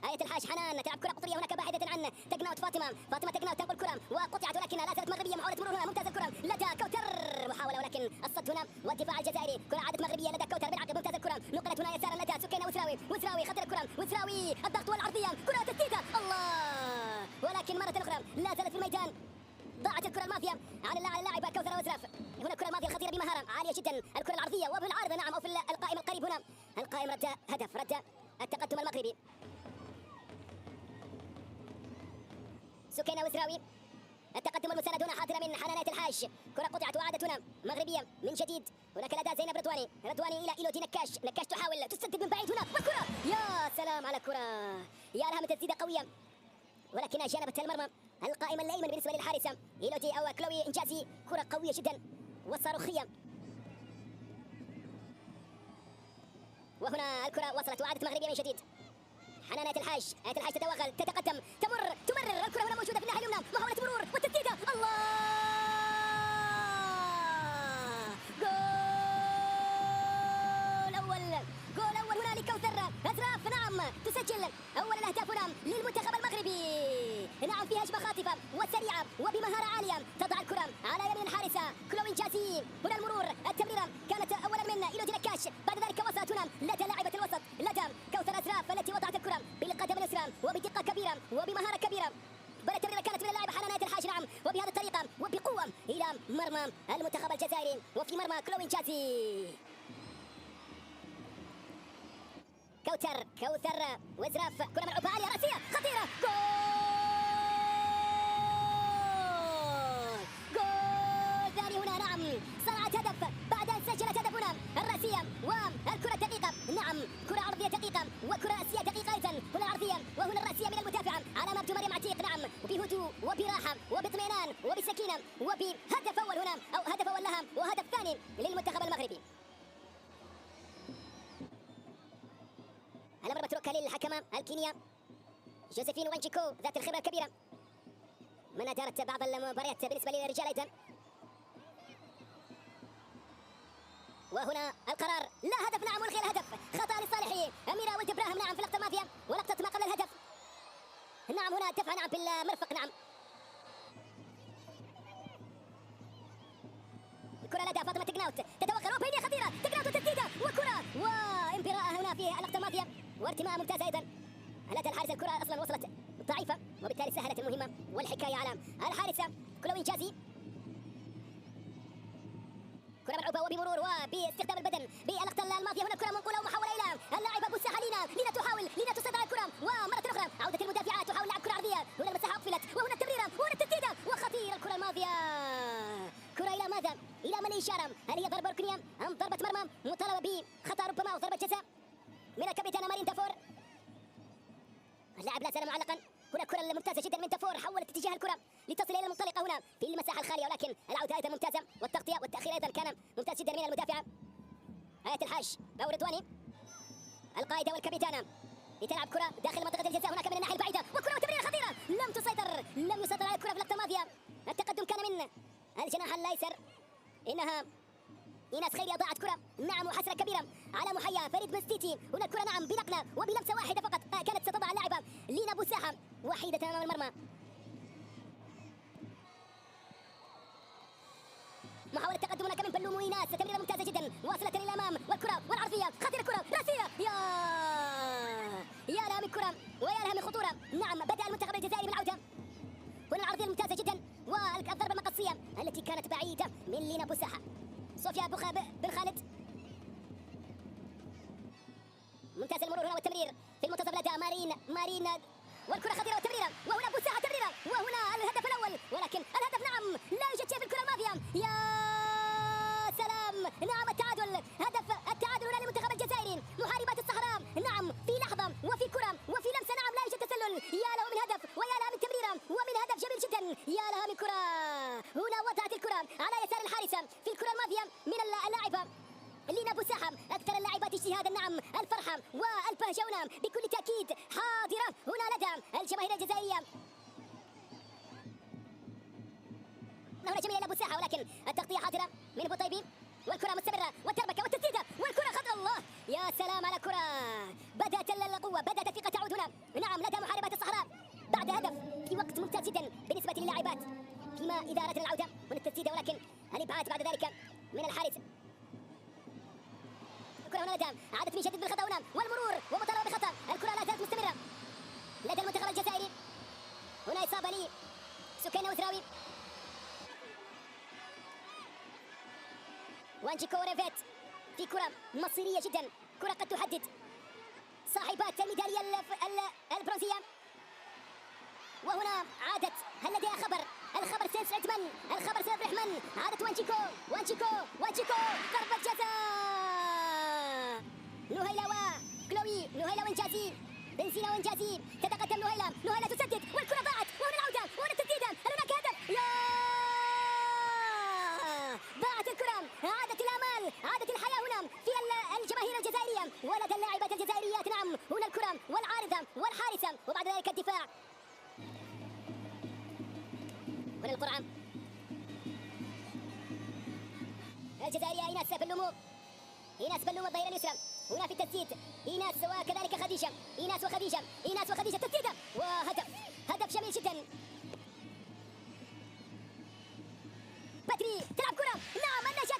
آية الحاج حنان تلعب كرة قطرية هناك بعيدة عن تقناوت فاطمة تقناوت تنقل كرة وقطعت ولكنها لا زالت مغربية. محاولة مرور هنا ممتازة الكرة لدى كوثر محاولة ولكن الصد هنا والدفاع الجزائري. كرة عادت مغربية لدى كوثر بالعقب ممتازة الكرة نقلت هنا يسارا لدى سكينة وزراوي خطر الكرة وزراوي الضغط والعرضية كرة تسديدة الله ولكن مرة أخرى لا زالت في الميدان. ضاعت الكرة المافية عن اللاعبة كوثر وزراف. هنا الكرة المافية الخطيرة بمهارة عالية جدا الكرة العرضية وبالعارضة نعم أو في القائم القريب هنا القائم رد هدف رد التقدم المغربي. سكينة وزراوي التقدم المساند هنا حاضرة من حنان آية الحاج. كرة قطعت وعادت هنا مغربية من جديد. هناك الأداء زينب رضواني إلى إيلودي نكاش تحاول تسدد من بعيد هنا والكرة يا سلام على كرة يا لها من تسديدة قوية ولكنها جانبت المرمى القائم الأيمن بالنسبة للحارسة إيلودي أو كلوي إنجازي. كرة قوية جدا وصاروخية وهنا الكرة وصلت وعادت مغربية من جديد. حنان آية الحاج تتوغل تتقدم تمرر الكرة هنا موجودة في الناحية اليمنى محاولة مرور والتسديدة الله جول أول هنا لكوثر أزراف نعم تسجل أول الأهداف هنا للمنتخب المغربي. نعم في هجمة خاطفة وسريعة وبمهارة عالية تضع الكرة على يمين الحارسة كلوي إنجازي. هنا المرور التمريرة كانت أولا من إيلودي نكاش بعد ذلك وصلت هنا لدى لاعبة الوسط لدى كوثر أزراف التي وضعت الكرة بالقدم اليسرى وبدقة كبيرة وبمهارة كبيرة. التمريرة كانت من اللاعب حنان آية الحاج نعم وبهذه الطريقة وبقوة إلى مرمى المنتخب الجزائري وفي مرمى كلوي إنجازي. كوثر وزراف كرة ملعوبة عالية رأسية خطيرة جول ثاني هنا نعم صنعت هدف بعد أن سجلت هدف هنا الرأسية والكرة دقيقة نعم كرة عرضية دقيقة وكرة رأسية دقيقة أيضا هنا العرضية وهنا الرأسية من المدافعة على ما يبدو مريم عتيق نعم وبهدوء وبراحة وباطمئنان وبسكينة وبهدف أول هنا أو هدف أول لها وهدف ثاني للمنتخب المغربي. الأمر متروك للحكمة الكينيا جوزيفين وانجيكو ذات الخبرة الكبيرة من أدارت بعض المباريات بالنسبة للرجال أيضا. وهنا القرار لا هدف نعم والغي الهدف خطأ لصالح أميرة ولد إبراهيم نعم في اللقطة الماضية ولقطة ما قبل الهدف. نعم هنا دفع نعم بالمرفق نعم الكرة لدى فاطمة تقناوت تتوغل وبينية خطيرة تقناوت تسديدة وكرة وانبراء هنا في اللقطة الماضية وارتماء ممتاز أيضا لدى الحارس. الكرة أصلا وصلت ضعيفة وبالتالي سهلت المهمة والحكاية على الحارسة كلوي إنجازي. كرة ملعوبة وبمرور وباستخدام البدن باللقطة الماضية. هنا الكرة منقولة ومحاولة إلى اللاعبة بوساحة لينا تحاول تصد على الكرة ومرة أخرى عودة المدافعات تحاول لعب كرة عرضية. هنا المساحة أقفلت وهنا التمريرة وهنا التسديدة وخطيرة الكرة الماضية. كرة إلى ماذا؟ إلى من الإشارة؟ هل هي ضربة ركنية أم ضربة مرمى مطالبة بخطأ ربما أو ضربة جزاء من الكابتن مارين دافور. اللاعب لا زال معلقا. هنا الكرة الممتازة جدا من دافور حولت اتجاه الكرة لتصل إلى المنطلقة هنا في المساحة الخالية ولكن العودة أيضا ممتازة والتغطية والتأخير أيضا كان ممتاز جدا من المدافعة آية الحاج أو رضواني القائدة والكابتنة لتلعب كرة داخل منطقة الجزاء هناك من الناحية البعيدة وكرة وتمريرة خطيرة لم يسيطر على الكرة في اللقطة الماضية. التقدم كان من الجناح الأيسر إنها إيناس خيري أضاعت كرة نعم وحسرة كبيرة على محيا فريد مستيتي. هنا الكرة نعم بنقلة وبلمسة واحدة فقط كانت ستضع اللاعبة لينا بوساحة وحيدة أمام المرمى. محاولة تقدم هناك من بلوم وإيناس تمريرة ممتازة جدا واصلة إلى الأمام والكرة والعرضية خطيرة الكرة رأسية يا لها من كرة ويا لها من خطورة. نعم بدأ المنتخب الجزائري بالعودة. هنا العرضية الممتازة جدا والضربة المقصية التي كانت بعيدة من لينا بوساحة. صوفيا بن خالد ممتاز المرور هنا والتمرير في المنتصف لدى مارين والكرة خطيرة والتمريرة وهنا بوساحة تمريرة وهنا الهدف الأول ولكن الهدف نعم لا يوجد شيء في الكرة الماضية. يا سلام نعم التعادل هنا للمنتخب الجزائري محاربات الصحراء نعم في لحظة وفي كرة وفي لمسة نعم لا يوجد تسلل. يا له من هدف ويا لها من تمريرة ومن هدف جميل جدا. يا لها من كرة هنا وضعت الكرة على يسار الحارسة في الكرة الماضية من اللاعبة لينا بوساحة أكثر اللاعبات اجتهادا نعم الفرحة والبهجة هنا بكل تأكيد حاضرة هنا لدى الجماهير الجزائرية. هنا جميلة بوساحة ولكن التغطية حاضرة من بوطيبي والكرة مستمرة والتربكة والتسديدة والكرة خطر الله. يا سلام على كرة بدأت القوة بدأت الثقة تعود هنا نعم إدارة العودة من التسديدة، ولكن الإبعاد بعد ذلك من الحارس. الكرة هنا لدى عادت من جديد بالخطأ هنا، والمرور ومطالبة بخطأ. الكرة لا زالت مستمرة لدى المنتخب الجزائري. هنا إصابة لي سكينة وزراوي، وانجيكو وريفيت في كرة مصيرية جدا، كرة قد تحدد صاحبات الميدالية البرونزية. وهنا عادت، هل لديها خبر؟ الخبر سيف عثمان، الخبر سيف الرحمن. عادت وانجيكو ضربة جزاء. نهيلة وكلوي، نهيلة وانجازي، بنزينة وانجازي، تتقدم نهيلة تسدد، والكرة ضاعت. وهنا العودة، وهنا التسديدة، هل هناك هدف؟ لا، ضاعت الكرة. عادت الآمال، عادت الحياة هنا في الجماهير الجزائرية ولدى اللاعبات الجزائريات. نعم، هنا الكرة والعارضة والحارسة، وبعد ذلك الدفاع. هنا القرعة الجزائرية إيناس بلومو، إيناس بلومو الظهيرة اليسرى. هنا في التسديد إيناس وكذلك خديجة، إيناس وخديجة تسديدة وهدف، هدف جميل جدا. بدري تلعب كرة، نعم النجاة